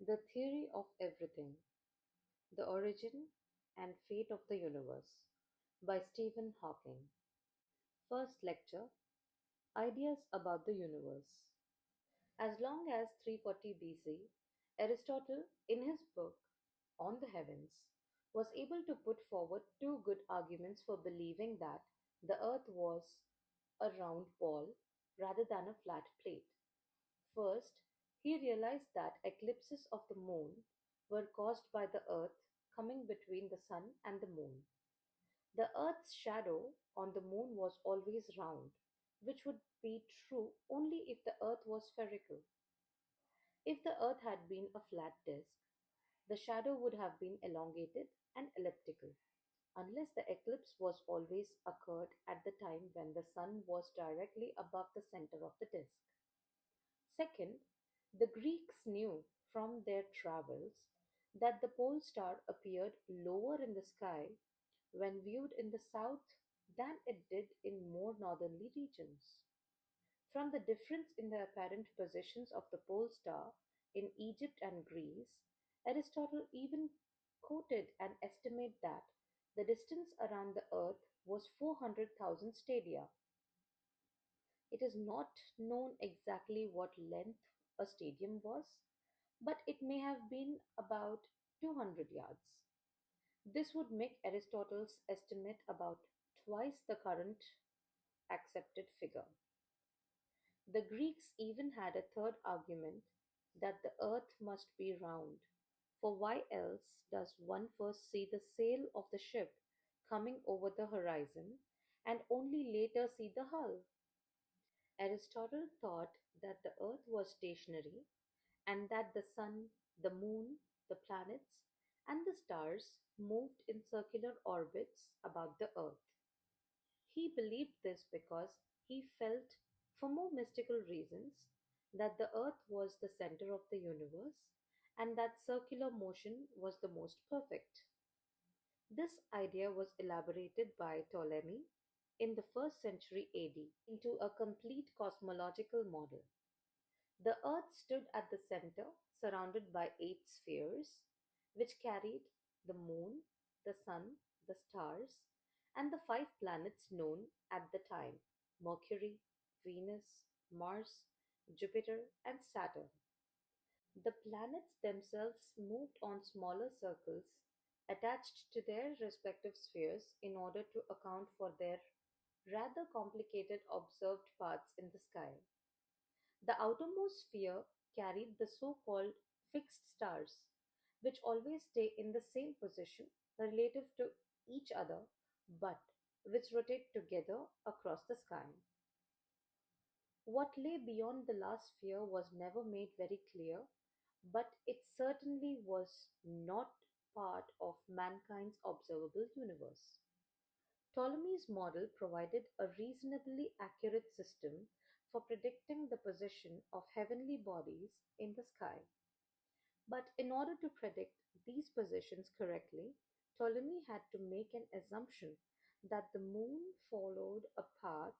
The Theory of Everything: The Origin and Fate of the Universe by Stephen Hawking. First lecture: Ideas about the Universe. As long as 340 BC, Aristotle, in his book On the Heavens, was able to put forward two good arguments for believing that the earth was a round ball rather than a flat plate. First, he realized that eclipses of the moon were caused by the earth coming between the sun and the moon. The earth's shadow on the moon was always round, which would be true only if the earth was spherical. If the earth had been a flat disk, the shadow would have been elongated and elliptical, unless the eclipse was always occurred at the time when the sun was directly above the center of the disk. Second, the Greeks knew from their travels that the pole star appeared lower in the sky when viewed in the south than it did in more northerly regions. From the difference in the apparent positions of the pole star in Egypt and Greece, Aristotle even quoted an estimate that the distance around the earth was 400,000 stadia. It is not known exactly what length a stadium was, but it may have been about 200 yards. This would make Aristotle's estimate about twice the current accepted figure. The Greeks even had a third argument that the earth must be round, for why else does one first see the sail of the ship coming over the horizon and only later see the hull? Aristotle thought that the earth was stationary and that the sun, the moon, the planets, and the stars moved in circular orbits about the earth. He believed this because he felt, for more mystical reasons, that the earth was the center of the universe and that circular motion was the most perfect. This idea was elaborated by Ptolemy in the 1st century AD into a complete cosmological model. The Earth stood at the center, surrounded by eight spheres, which carried the Moon, the Sun, the stars, and the five planets known at the time: Mercury, Venus, Mars, Jupiter, and Saturn. The planets themselves moved on smaller circles attached to their respective spheres in order to account for their rather complicated observed paths in the sky. The outermost sphere carried the so-called fixed stars, which always stay in the same position relative to each other but which rotate together across the sky. What lay beyond the last sphere was never made very clear, but it certainly was not part of mankind's observable universe. Ptolemy's model provided a reasonably accurate system for predicting the position of heavenly bodies in the sky. But in order to predict these positions correctly, Ptolemy had to make an assumption that the moon followed a path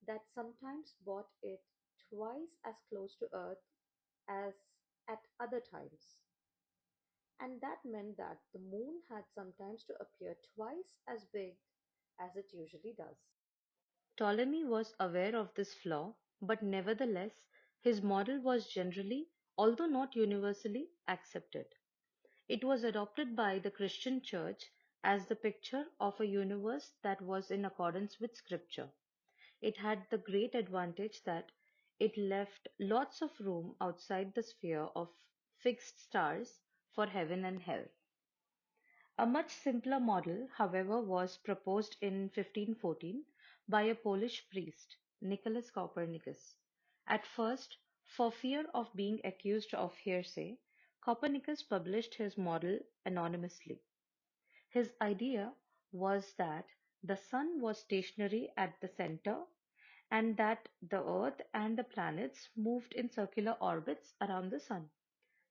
that sometimes brought it twice as close to Earth as at other times. And that meant that the moon had sometimes to appear twice as big as it usually does. Ptolemy was aware of this flaw, but nevertheless, his model was generally, although not universally, accepted. It was adopted by the Christian Church as the picture of a universe that was in accordance with Scripture. It had the great advantage that it left lots of room outside the sphere of fixed stars for heaven and hell. A much simpler model, however, was proposed in 1514 by a Polish priest, Nicholas Copernicus. At first, for fear of being accused of heresy, Copernicus published his model anonymously. His idea was that the sun was stationary at the center and that the earth and the planets moved in circular orbits around the sun.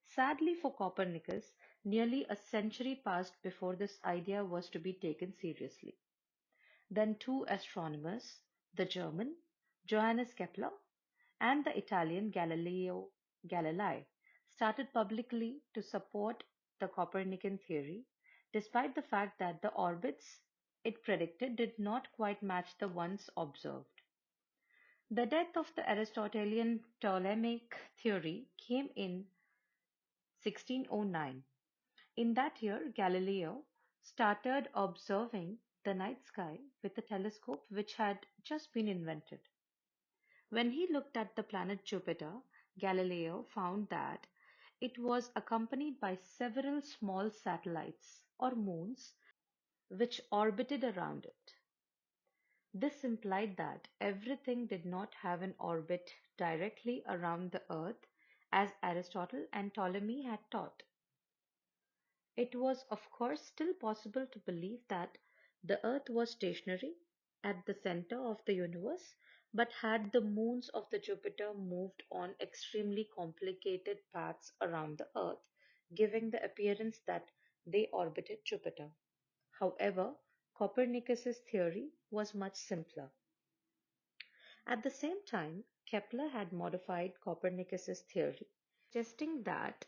Sadly for Copernicus, nearly a century passed before this idea was to be taken seriously. Then two astronomers, the German Johannes Kepler and the Italian Galileo Galilei, started publicly to support the Copernican theory, despite the fact that the orbits it predicted did not quite match the ones observed. The death of the Aristotelian Ptolemaic theory came in 1609. In that year, Galileo started observing the night sky with a telescope which had just been invented. When he looked at the planet Jupiter, Galileo found that it was accompanied by several small satellites or moons which orbited around it. This implied that everything did not have an orbit directly around the Earth as Aristotle and Ptolemy had taught. It was of course still possible to believe that the Earth was stationary at the center of the universe, but had the moons of the Jupiter moved on extremely complicated paths around the Earth, giving the appearance that they orbited Jupiter. However, Copernicus's theory was much simpler. At the same time, Kepler had modified Copernicus's theory, suggesting that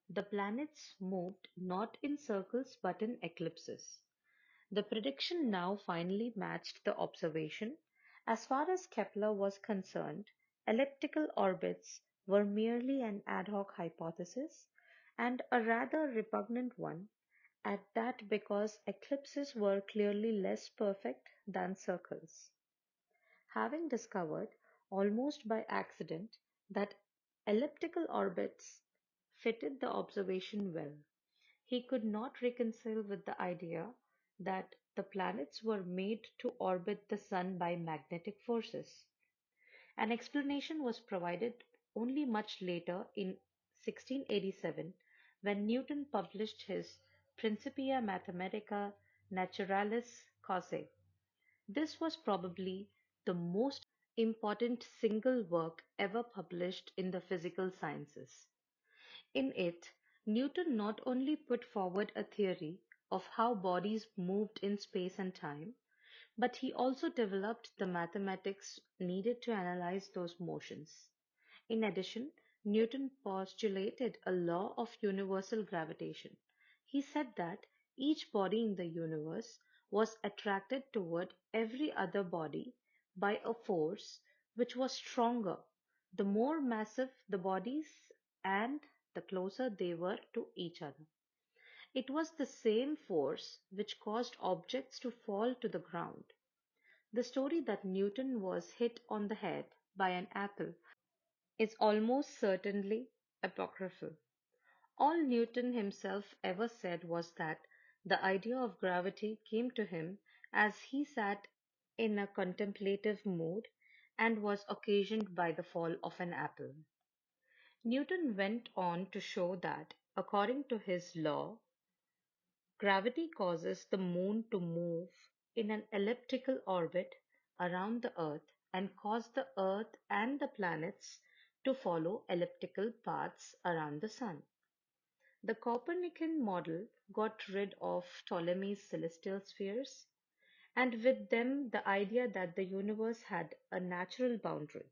the planets moved not in circles but in eclipses. The prediction now finally matched the observation. As far as Kepler was concerned, elliptical orbits were merely an ad hoc hypothesis, and a rather repugnant one at that because eclipses were clearly less perfect than circles. Having discovered, almost by accident, that elliptical orbits fitted the observation well, he could not reconcile with the idea that the planets were made to orbit the Sun by magnetic forces. An explanation was provided only much later in 1687 when Newton published his Principia Mathematica Naturalis Causae. This was probably the most important single work ever published in the physical sciences. In it, Newton not only put forward a theory of how bodies moved in space and time, but he also developed the mathematics needed to analyze those motions. In addition, Newton postulated a law of universal gravitation. He said that each body in the universe was attracted toward every other body by a force which was stronger the more massive the bodies and the closer they were to each other. It was the same force which caused objects to fall to the ground. The story that Newton was hit on the head by an apple is almost certainly apocryphal. All Newton himself ever said was that the idea of gravity came to him as he sat in a contemplative mood and was occasioned by the fall of an apple. Newton went on to show that, according to his law, gravity causes the moon to move in an elliptical orbit around the Earth and cause the Earth and the planets to follow elliptical paths around the Sun. The Copernican model got rid of Ptolemy's celestial spheres, and with them the idea that the universe had a natural boundary.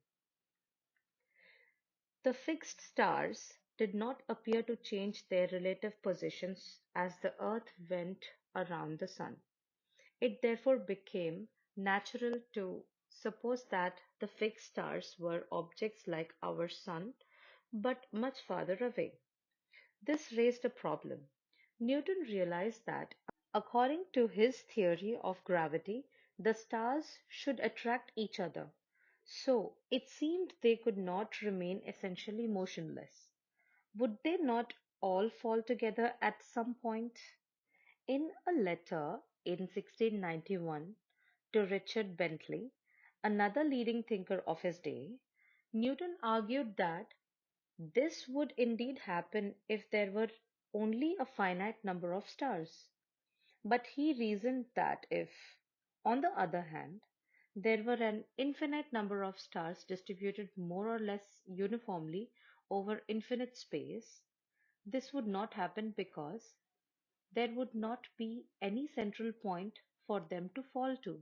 The fixed stars did not appear to change their relative positions as the Earth went around the Sun. It therefore became natural to suppose that the fixed stars were objects like our Sun, but much farther away. This raised a problem. Newton realized that, according to his theory of gravity, the stars should attract each other. So it seemed they could not remain essentially motionless. Would they not all fall together at some point? In a letter in 1691 to Richard Bentley, another leading thinker of his day, Newton argued that this would indeed happen if there were only a finite number of stars. But he reasoned that if, on the other hand, there were an infinite number of stars distributed more or less uniformly over infinite space, this would not happen because there would not be any central point for them to fall to.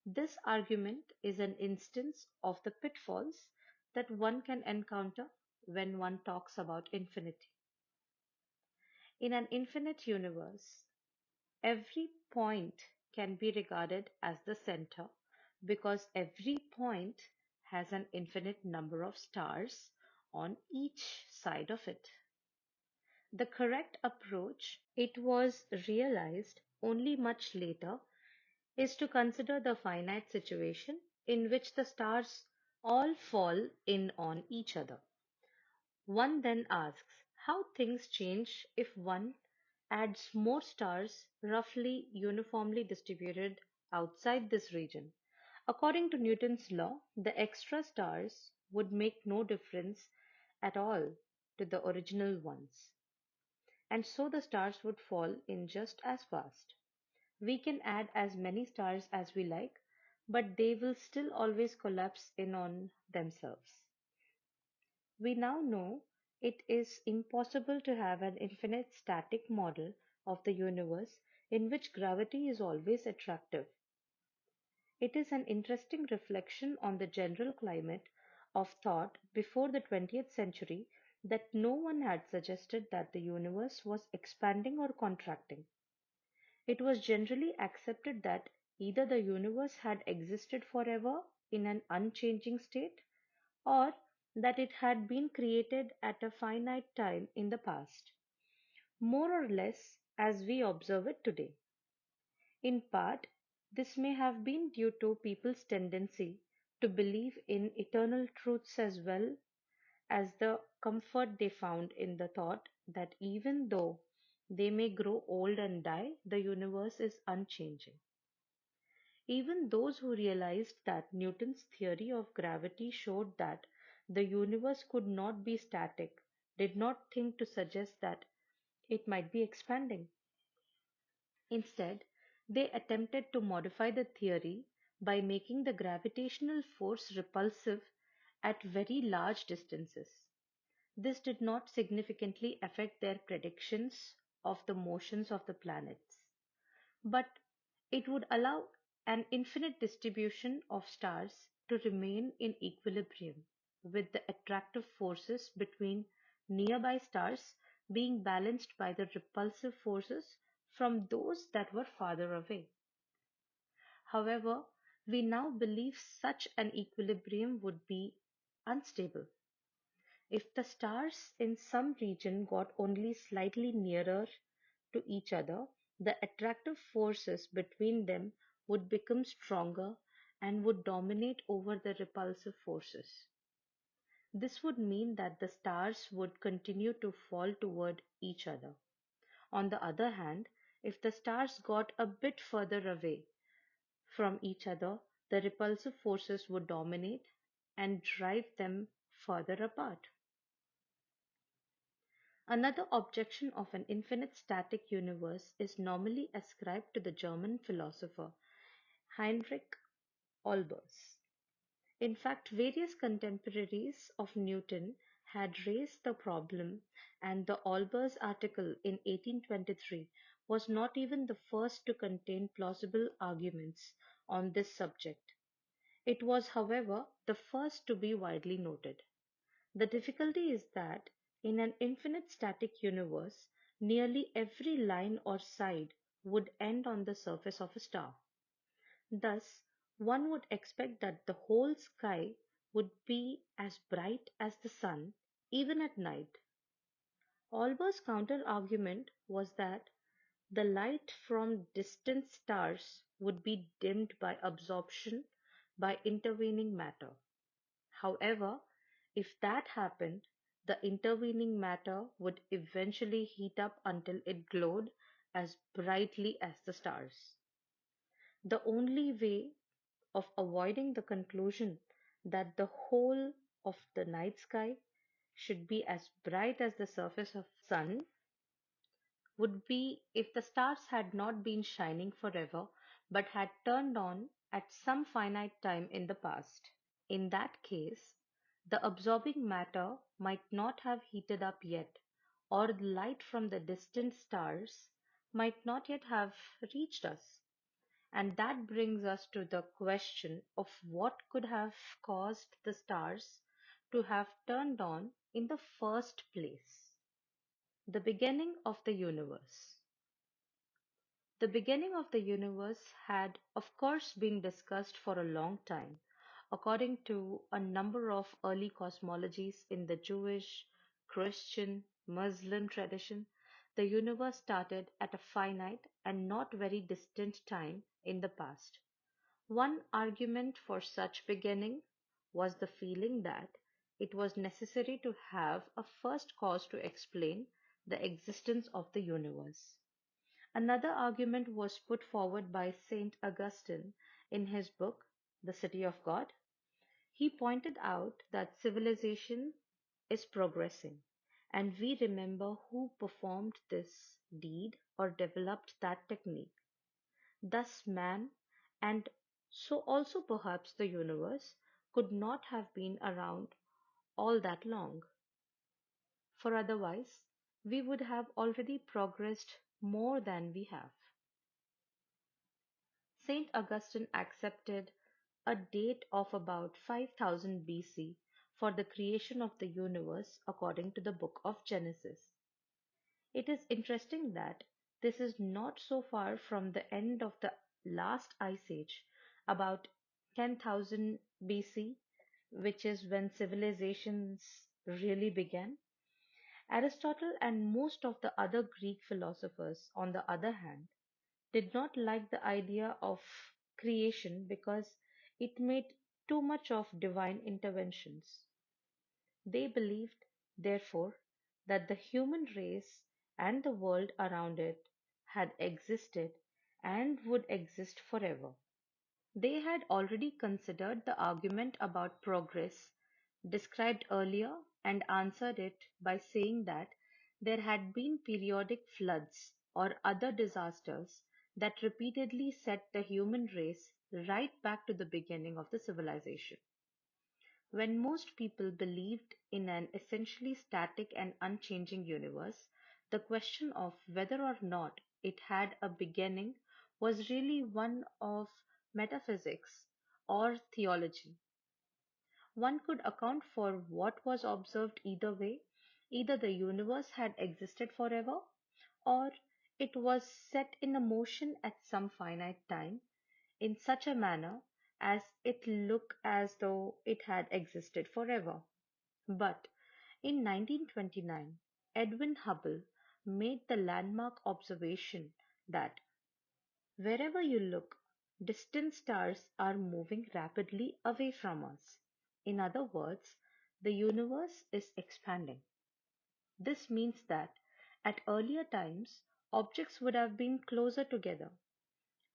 This argument is an instance of the pitfalls that one can encounter when one talks about infinity. In an infinite universe, every point can be regarded as the center because every point has an infinite number of stars on each side of it. The correct approach, it was realized only much later, is to consider the finite situation in which the stars all fall in on each other. One then asks how things change if one adds more stars roughly uniformly distributed outside this region. According to Newton's law, the extra stars would make no difference at all to the original ones, and so the stars would fall in just as fast. We can add as many stars as we like, but they will still always collapse in on themselves. We now know it is impossible to have an infinite static model of the universe in which gravity is always attractive. It is an interesting reflection on the general climate of thought before the 20th century that no one had suggested that the universe was expanding or contracting. It was generally accepted that either the universe had existed forever in an unchanging state, or that it had been created at a finite time in the past, more or less as we observe it today. In part, this may have been due to people's tendency to believe in eternal truths as well as the comfort they found in the thought that even though they may grow old and die, the universe is unchanging. Even those who realized that Newton's theory of gravity showed that the universe could not be static did not think to suggest that it might be expanding. Instead, they attempted to modify the theory by making the gravitational force repulsive at very large distances. This did not significantly affect their predictions of the motions of the planets, but it would allow an infinite distribution of stars to remain in equilibrium, with the attractive forces between nearby stars being balanced by the repulsive forces from those that were farther away. However, we now believe such an equilibrium would be unstable. If the stars in some region got only slightly nearer to each other, the attractive forces between them would become stronger and would dominate over the repulsive forces. This would mean that the stars would continue to fall toward each other. On the other hand, if the stars got a bit further away from each other, the repulsive forces would dominate and drive them further apart. Another objection of an infinite static universe is normally ascribed to the German philosopher Heinrich Olbers. In fact, various contemporaries of Newton had raised the problem, and the Olbers article in 1823 was not even the first to contain plausible arguments on this subject. It was, however, the first to be widely noted. The difficulty is that in an infinite static universe, nearly every line or side would end on the surface of a star. Thus, one would expect that the whole sky would be as bright as the sun, even at night. Olber's counter-argument was that the light from distant stars would be dimmed by absorption by intervening matter. However, if that happened, the intervening matter would eventually heat up until it glowed as brightly as the stars. The only way of avoiding the conclusion that the whole of the night sky should be as bright as the surface of the sun would be if the stars had not been shining forever but had turned on at some finite time in the past. In that case, the absorbing matter might not have heated up yet, or the light from the distant stars might not yet have reached us. And that brings us to the question of what could have caused the stars to have turned on in the first place. The beginning of the universe. The beginning of the universe had, of course, been discussed for a long time. According to a number of early cosmologies in the Jewish, Christian, Muslim tradition, the universe started at a finite and not very distant time in the past. One argument for such beginning was the feeling that it was necessary to have a first cause to explain the existence of the universe. Another argument was put forward by Saint Augustine in his book, The City of God. He pointed out that civilization is progressing, and we remember who performed this deed or developed that technique. Thus, man, and so also perhaps the universe, could not have been around all that long, for otherwise we would have already progressed more than we have. Saint Augustine accepted a date of about 5000 BC for the creation of the universe according to the book of Genesis. It is interesting that this is not so far from the end of the last ice age, about 10,000 BC, which is when civilizations really began. Aristotle and most of the other Greek philosophers, on the other hand, did not like the idea of creation because it made too much of divine interventions. They believed, therefore, that the human race and the world around it had existed and would exist forever. They had already considered the argument about progress described earlier and answered it by saying that there had been periodic floods or other disasters that repeatedly set the human race right back to the beginning of the civilization. When most people believed in an essentially static and unchanging universe, the question of whether or not it had a beginning was really one of metaphysics or theology. One could account for what was observed either way. Either the universe had existed forever, or it was set in motion at some finite time in such a manner as it looked as though it had existed forever. But in 1929, Edwin Hubble made the landmark observation that wherever you look, distant stars are moving rapidly away from us. In other words, the universe is expanding. This means that at earlier times, objects would have been closer together.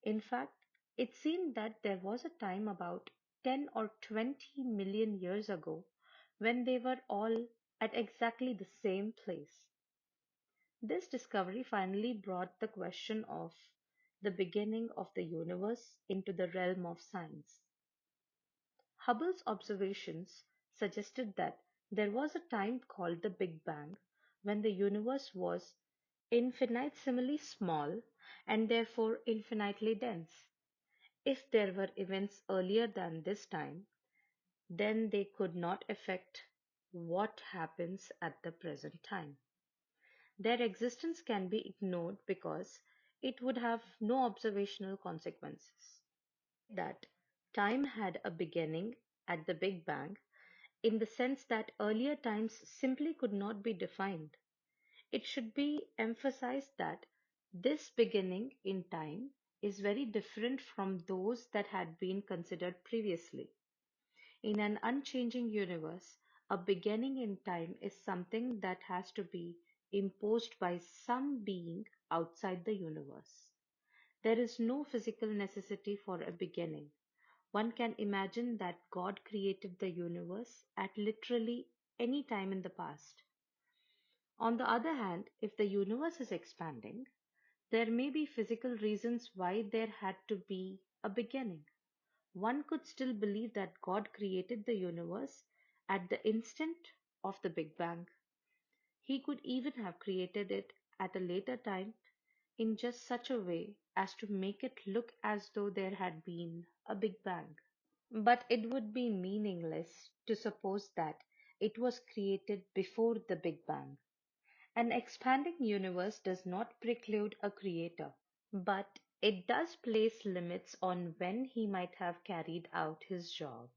In fact, it seemed that there was a time about 10 or 20 million years ago when they were all at exactly the same place. This discovery finally brought the question of the beginning of the universe into the realm of science. Hubble's observations suggested that there was a time called the Big Bang when the universe was infinitesimally small and therefore infinitely dense. If there were events earlier than this time, then they could not affect what happens at the present time. Their existence can be ignored because it would have no observational consequences. That time had a beginning at the Big Bang in the sense that earlier times simply could not be defined. It should be emphasized that this beginning in time is very different from those that had been considered previously. In an unchanging universe, a beginning in time is something that has to be imposed by some being outside the universe. There is no physical necessity for a beginning. One can imagine that God created the universe at literally any time in the past. On the other hand, if the universe is expanding, there may be physical reasons why there had to be a beginning. One could still believe that God created the universe at the instant of the Big Bang. He could even have created it at a later time in just such a way as to make it look as though there had been a Big Bang. But it would be meaningless to suppose that It was created before the Big Bang. An expanding universe does not preclude a creator, but it does place limits on when he might have carried out his job.